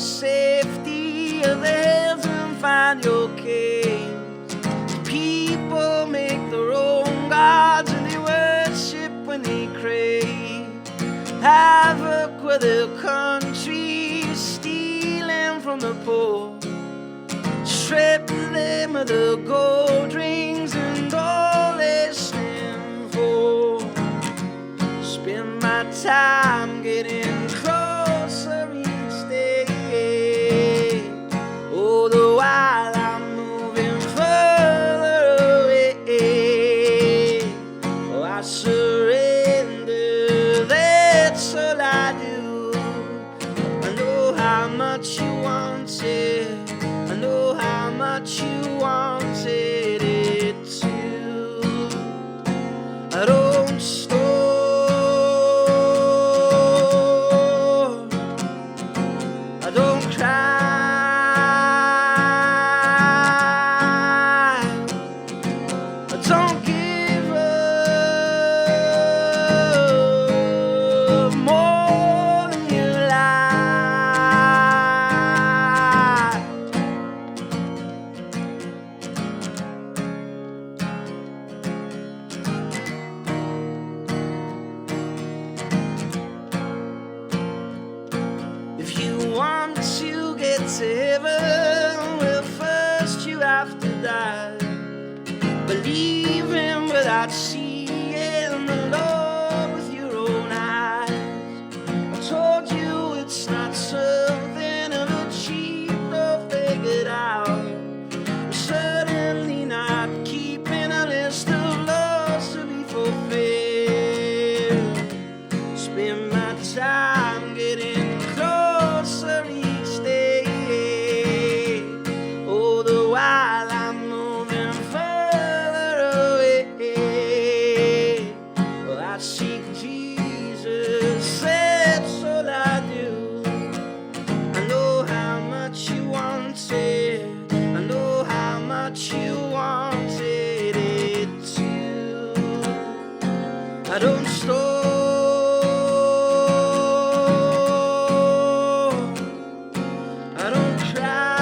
safety of the hills and find your caves. People make their own gods and they worship when they crave. Havoc with their country, stealing from the poor, stripping them of their gold rings and all they stand for. Spend my time getting closer each day, all the while I'm moving further away. Oh, I surrender, that's all I do. I know how much you want it, I know how much you wanted it too. I don't store, I don't cry, I don't give up more than you like. If you want to get to heaven, well, first you have to die. Believing without seeing the Lord with your own eyes. I told you it's not something of a cheap or figured out. I'm certainly not keeping a list of laws to be fulfilled. Spend my time getting closer each day, all the while I'm moving further away. Well, I seek Jesus, that's all I do. I know how much you want it, I know how much you wanted it too. I don't store, I don't cry,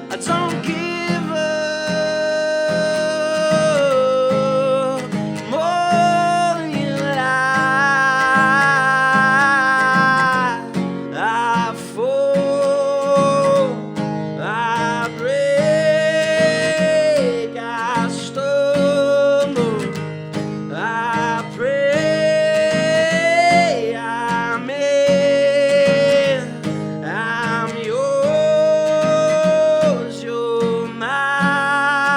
I don't give up more than you like. I fall, I break, I stumble, I pray, I'm in, I'm yours, you're mine.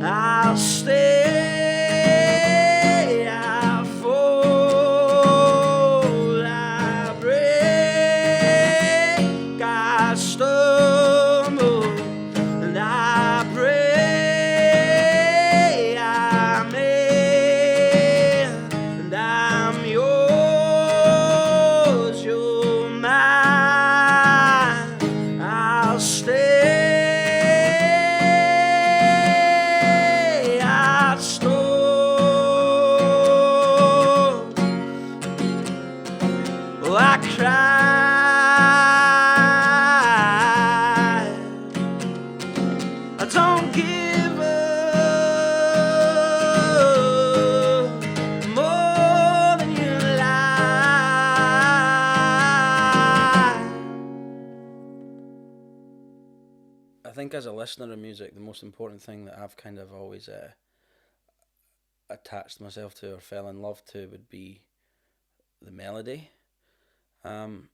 I'll stay, I fall, I break, I stumble, and I pray, I'm in, and I'm yours, you're mine. I'll stay, I'll store. Oh, I cry, I don't give up more than you like. I think as a listener of music, the most important thing that I've kind of always attached myself to or fell in love to would be the melody. And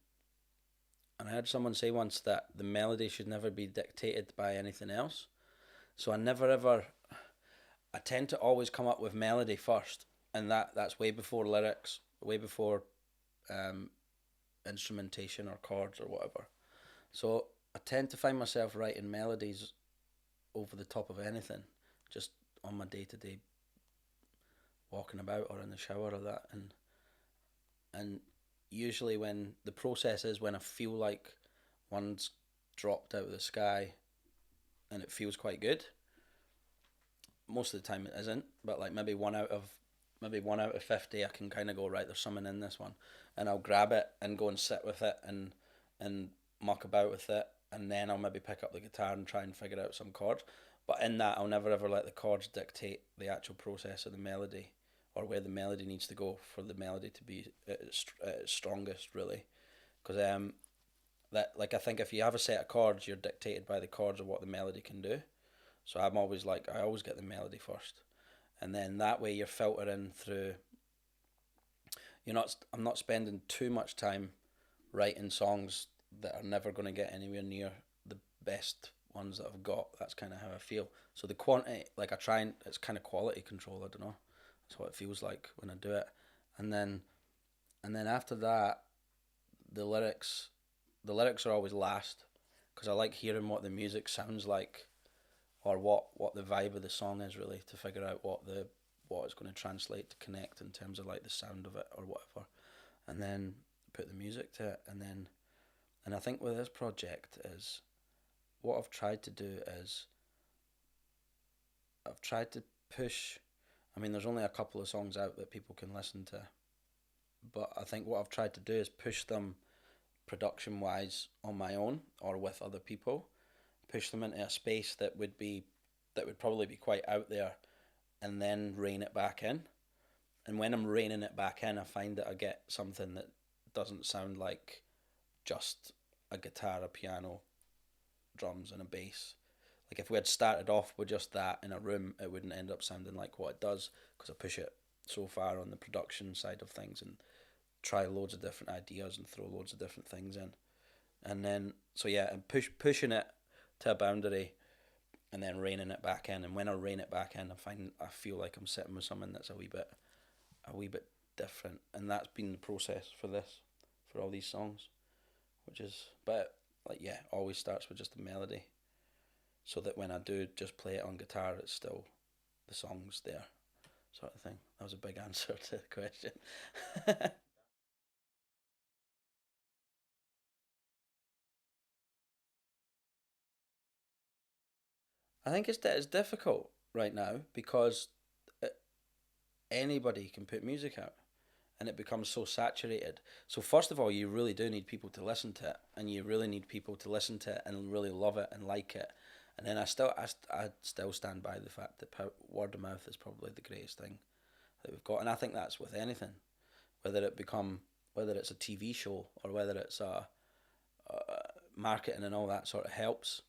I heard someone say once that the melody should never be dictated by anything else. So I tend to always come up with melody first, and that's way before lyrics, way before instrumentation or chords or whatever. So I tend to find myself writing melodies over the top of anything, just on my day-to-day walking about or in the shower or that, and usually when the process is when I feel like one's dropped out of the sky and it feels quite good. Most of the time it isn't, but like maybe one out of maybe 1 out of 50, I can kind of go, right, there's something in this one, and I'll grab it and go and sit with it and muck about with it, and then I'll maybe pick up the guitar and try and figure out some chords. But in that, I'll never ever let the chords dictate the actual process of the melody, or where the melody needs to go for the melody to be at its strongest, really. Because that, like, I think if you have a set of chords, you're dictated by the chords of what the melody can do. So I'm always like, I always get the melody first, and then that way you're filtering through. I'm not spending too much time writing songs that are never going to get anywhere near the best ones that I've got. That's kind of how I feel. So the quantity, like, I try and it's kind of quality control. I don't know. That's what it feels like when I do it, and then after that, the lyrics, are always last, because I like hearing what the music sounds like, or what the vibe of the song is, really, to figure out what it's going to translate to connect in terms of, like, the sound of it or whatever, and then put the music to it, and I think with this project is what I've tried to do is I've tried to push. I mean, there's only a couple of songs out that people can listen to, but I think what I've tried to do is push them production wise on my own or with other people, push them into a space that would probably be quite out there, and then rein it back in. And when I'm reining it back in, I find that I get something that doesn't sound like just a guitar, a piano, drums, and a bass. Like, if we had started off with just that in a room, it wouldn't end up sounding like what it does, because I push it so far on the production side of things and try loads of different ideas and throw loads of different things in. And then, so yeah, and pushing it to a boundary and then reining it back in. And when I rein it back in, I feel like I'm sitting with something that's a wee bit different. And that's been the process for all these songs, but like, yeah, always starts with just a melody, so that when I do just play it on guitar, it's still the song's there, sort of thing. That was a big answer to the question. I think it's difficult right now, because it, anybody can put music out, and it becomes so saturated. So first of all, you really do need people to listen to it, and you really need people to listen to it and really love it and like it. And then I still stand by the fact that word of mouth is probably the greatest thing that we've got, and I think that's with anything, whether it's a TV show, or whether it's a marketing and all that sort of helps.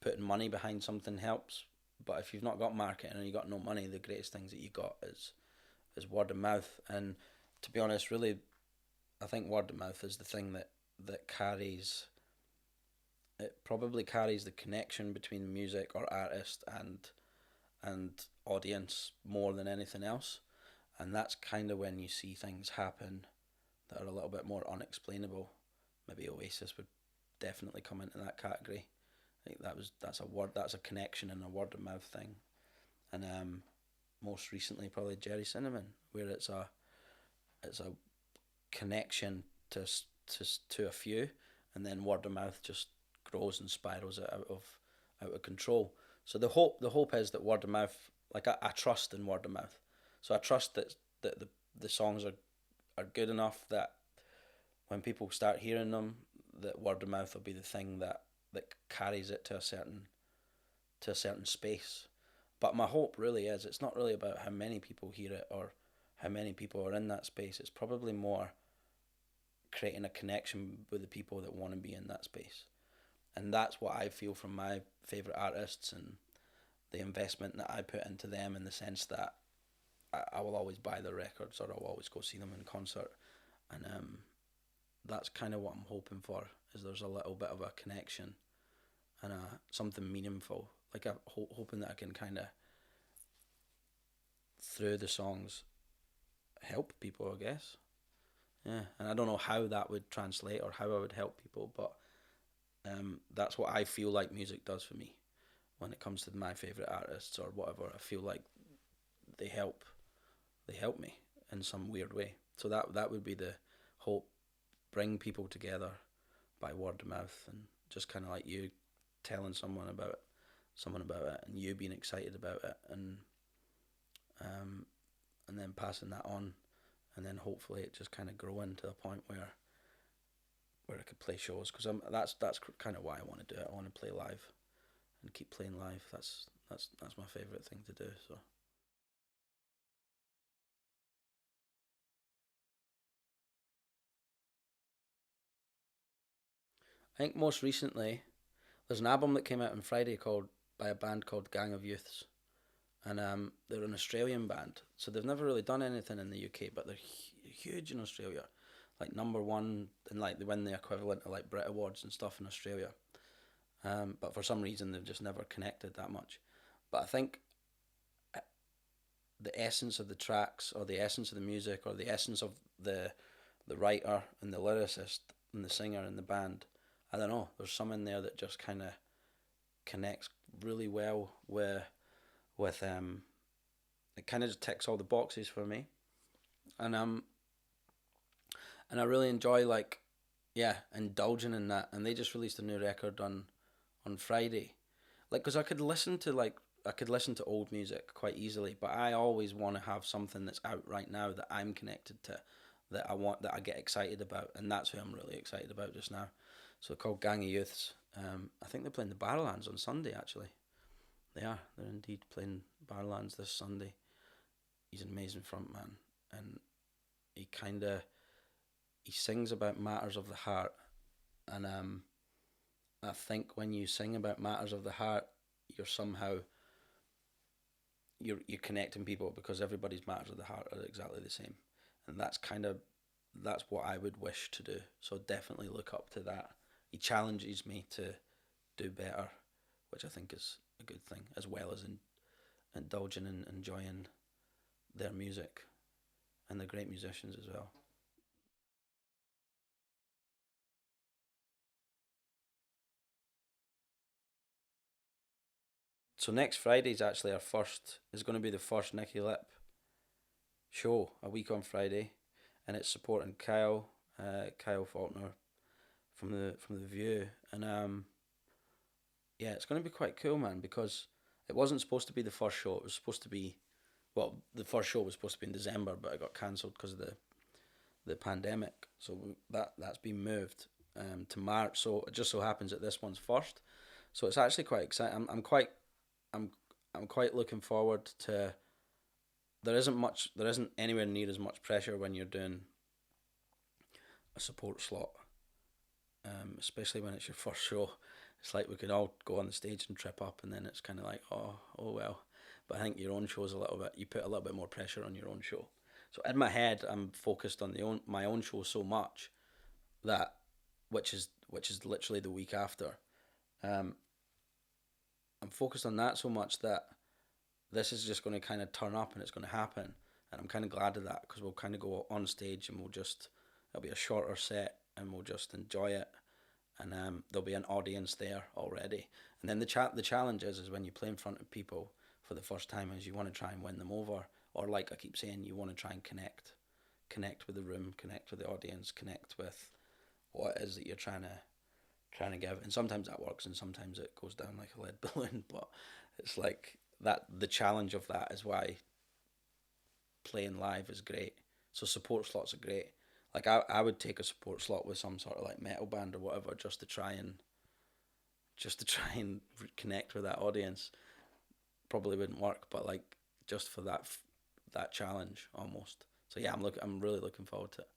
Putting money behind something helps, but if you've not got marketing and you got no money, the greatest things that you got is word of mouth. And to be honest, really, I think word of mouth is the thing that carries. It probably carries the connection between music or artist and audience more than anything else. And that's kind of when you see things happen that are a little bit more unexplainable. Maybe Oasis would definitely come into that category. I think that's a connection and a word of mouth thing. And most recently probably Jerry Cinnamon, where it's a connection to a few, and then word of mouth just grows and spirals it out of control. So the hope is that word of mouth, like, I trust in word of mouth. So I trust that the songs are good enough that when people start hearing them, that word of mouth will be the thing that carries it to a certain space. But my hope really is, it's not really about how many people hear it or how many people are in that space. It's probably more creating a connection with the people that want to be in that space. And that's what I feel from my favourite artists, and the investment that I put into them, in the sense that I will always buy their records, or I'll always go see them in concert. And that's kind of what I'm hoping for, is there's a little bit of a connection and something meaningful. Like, I'm hoping that I can kind of, through the songs, help people, I guess. Yeah, and I don't know how that would translate or how I would help people, but that's what I feel like music does for me when it comes to my favourite artists or whatever. I feel like they help me in some weird way. So that would be the hope: bring people together by word of mouth, and just kind of like you telling someone about it, and you being excited about it, and and then passing that on, and then hopefully it just kind of grow into a point where I could play shows, because that's kind of why I want to do it. I want to play live and keep playing live. That's my favorite thing to do. So. I think most recently there's an album that came out on Friday by a band called Gang of Youths, and they're an Australian band, so they've never really done anything in the UK, but they're huge in Australia, like #1, and like they win the equivalent of like Brit Awards and stuff in Australia. But for some reason they've just never connected that much. But I think the essence of the tracks, or the essence of the music, or the essence of the writer and the lyricist and the singer and the band, I don't know, there's some in there that just kind of connects really well with it kind of just ticks all the boxes for me, and I really enjoy, like, yeah, indulging in that. And they just released a new record on Friday, like, because I could listen to old music quite easily, but I always want to have something that's out right now that I'm connected to, that I get excited about, and that's who I'm really excited about just now. So they're called Gang of Youths. I think they're playing the Barrowlands on Sunday, actually. They're indeed playing Barrowlands this Sunday. He's an amazing frontman, and he sings about matters of the heart, and I think when you sing about matters of the heart, you're connecting people, because everybody's matters of the heart are exactly the same, and that's what I would wish to do. So definitely look up to that. He challenges me to do better, which I think is a good thing, as well as indulging and enjoying their music, and they're great musicians as well. So next Friday is going to be the first Nicky Lip show, a week on Friday, and it's supporting Kyle Falconer from the View, and yeah, it's going to be quite cool, man, because it wasn't supposed to be the first show. It was supposed to be, well, the first show was supposed to be in December, but it got cancelled because of the pandemic. So that's been moved to March. So it just so happens that this one's first. So it's actually quite exciting. I'm quite looking forward to. There isn't anywhere near as much pressure when you're doing a support slot, especially when it's your first show. It's like we could all go on the stage and trip up, and then it's kind of like, oh well. But I think your own show is you put a little bit more pressure on your own show. So in my head, I'm focused on my own show so much that, which is literally the week after. Um, I'm focused on that so much that this is just going to kind of turn up, and it's going to happen. And I'm kind of glad of that, because we'll kind of go on stage, and it'll be a shorter set, and we'll just enjoy it. And there'll be an audience there already. And then the challenge is when you play in front of people for the first time, is you want to try and win them over. Or, like I keep saying, you want to try and connect with the room, connect with the audience, connect with what it is that you're trying to give. And sometimes that works, and sometimes it goes down like a lead balloon. But it's like that. The challenge of that is why playing live is great. So support slots are great. Like I would take a support slot with some sort of like metal band or whatever, just to try and connect with that audience. Probably wouldn't work, but like just for that challenge almost. So yeah, I'm really looking forward to it.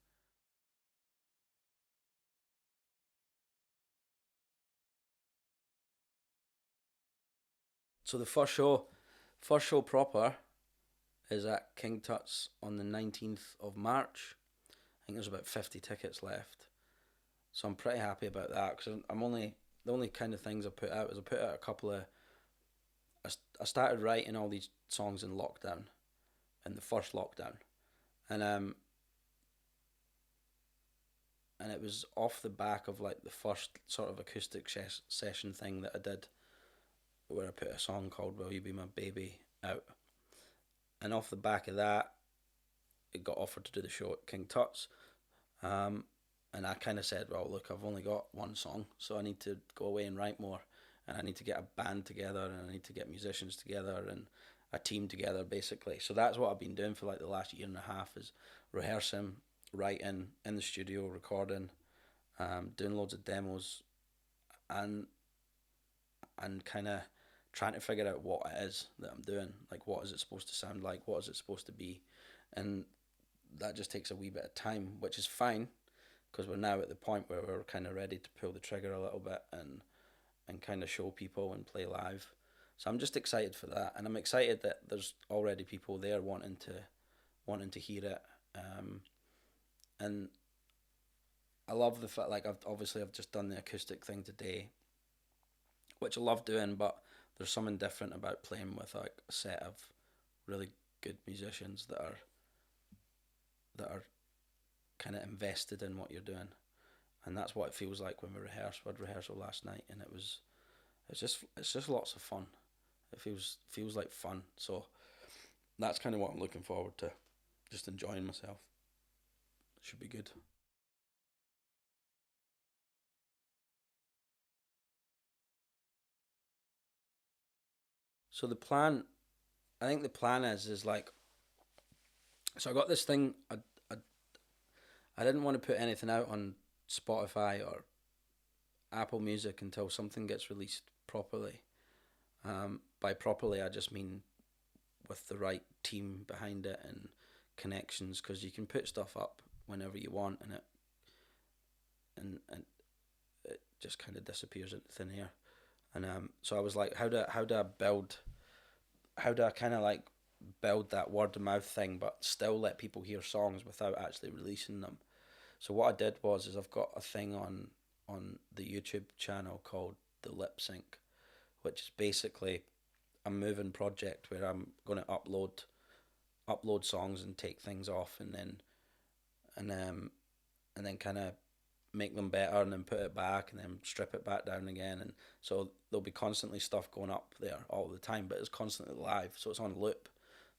So the first show proper is at King Tuts on the 19th of March. I think there's about 50 tickets left. So I'm pretty happy about that, because the only kind of things I put out is I put out a couple of. I started writing all these songs in lockdown, in the first lockdown, and it was off the back of like the first sort of acoustic session thing that I did, where I put a song called "Will You Be My Baby" out, and off the back of that, it got offered to do the show at King Tuts. And I kind of said, well, look, I've only got one song, so I need to go away and write more, and I need to get a band together, and I need to get musicians together, and a team together basically. So that's what I've been doing for like the last year and a half, is rehearsing, writing in the studio, recording, doing loads of demos, and kind of trying to figure out what it is that I'm doing. Like, what is it supposed to sound like? What is it supposed to be? And that just takes a wee bit of time, which is fine, because we're now at the point where we're kind of ready to pull the trigger a little bit and kind of show people and play live. So I'm just excited for that, and I'm excited that there's already people there wanting to hear it. And I love the fact, like, I've just done the acoustic thing today, which I love doing, but there's something different about playing with like a set of really good musicians that are kind of invested in what you're doing, and that's what it feels like when we rehearse. We had rehearsal last night, and it's just lots of fun. It feels like fun. So that's kind of what I'm looking forward to, just enjoying myself. It should be good. So I think the plan is like, so I got this thing. I didn't want to put anything out on Spotify or Apple Music until something gets released properly. By properly, I just mean with the right team behind it and connections, because you can put stuff up whenever you want, and it just kind of disappears into thin air. And so I was like, how do I kind of like build that word of mouth thing, but still let people hear songs without actually releasing them? So what I did is I've got a thing on the YouTube channel called the Lip Sync, which is basically a moving project where I'm going to upload songs and take things off, and then kind of make them better, and then put it back, and then strip it back down again. And so there'll be constantly stuff going up there all the time, but it's constantly live, so it's on loop.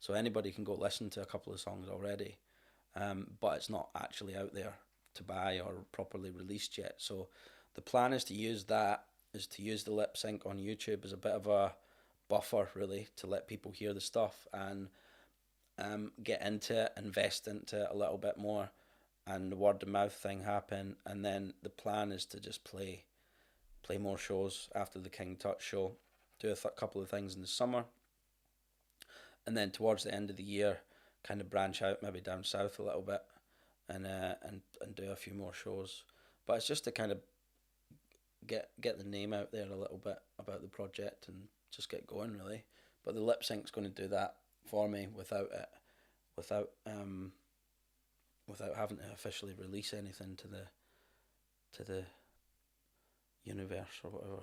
So anybody can go listen to a couple of songs already, but it's not actually out there to buy or properly released yet. So the plan is to use the lip sync on YouTube as a bit of a buffer, really, to let people hear the stuff and get into it, invest into it a little bit more, and the word of mouth thing happen. And then the plan is to just play more shows after the King Tuts show, do a couple of things in the summer, and then towards the end of the year kind of branch out, maybe down south a little bit, and do a few more shows. But it's just to kind of get the name out there a little bit about the project and just get going, really. But the lip sync's going to do that for me without having to officially release anything to the universe or whatever.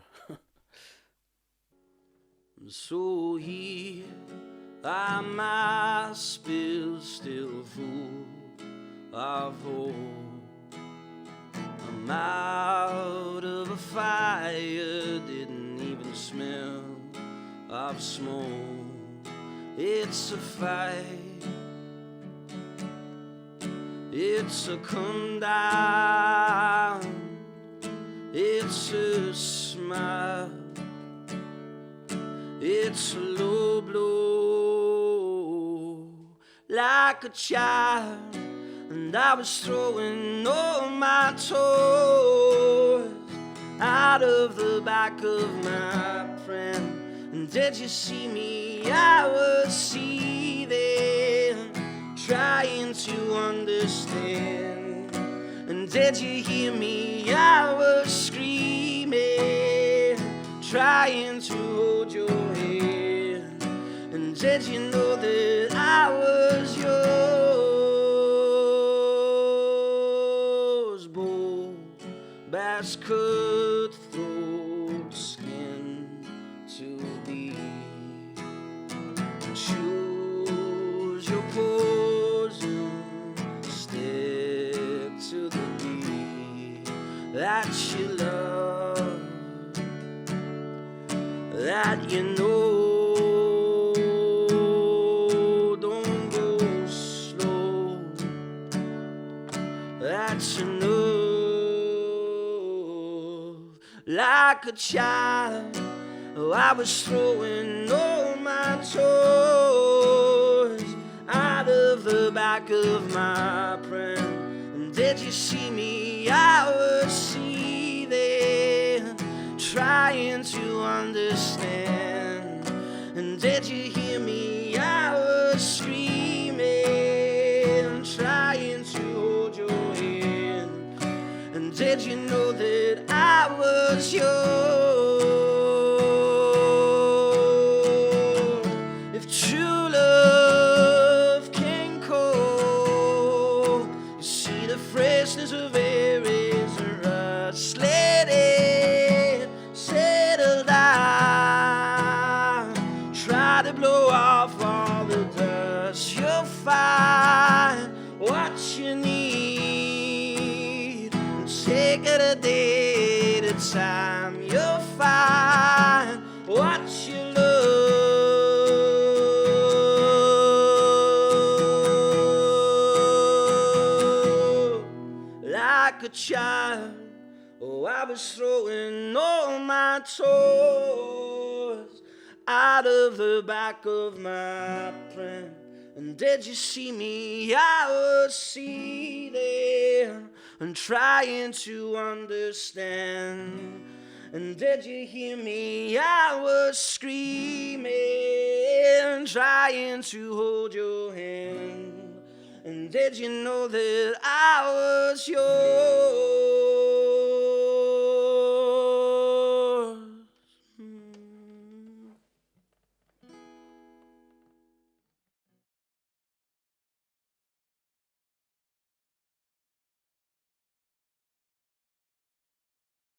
So here am I, still full of hope. I'm out of a fire, didn't even smell of smoke. It's a fight, it's a come down, it's a smile, it's a low blow. Like a child, and I was throwing all my toys out of the back of my pram. And did you see me? I was seething, trying to understand. And did you hear me? I was screaming, trying to hold your hand. And did you know that I was yours? Bold, bass, cutthroat skin to be. Choose your poison, stick to the beat that you love, that you know. Don't go slow, that's enough. Like a child, I was throwing all my toys out of the back of my pram. And did you see me? I was seething, trying to understand. And did you hear me? I was screaming, trying to hold your hand. And did you know that I was yours? If true love can call, you see the freshness of air is a rush. Let it settle down. Try to blow off all the dust. You'll find what you need. And take it a day at a time. You'll find what you love. Like a child, oh, I was throwing all my toys out of the back of my pram. And did you see me? I was seething and trying to understand. And did you hear me? I was screaming, trying to hold your hand. And did you know that I was yours?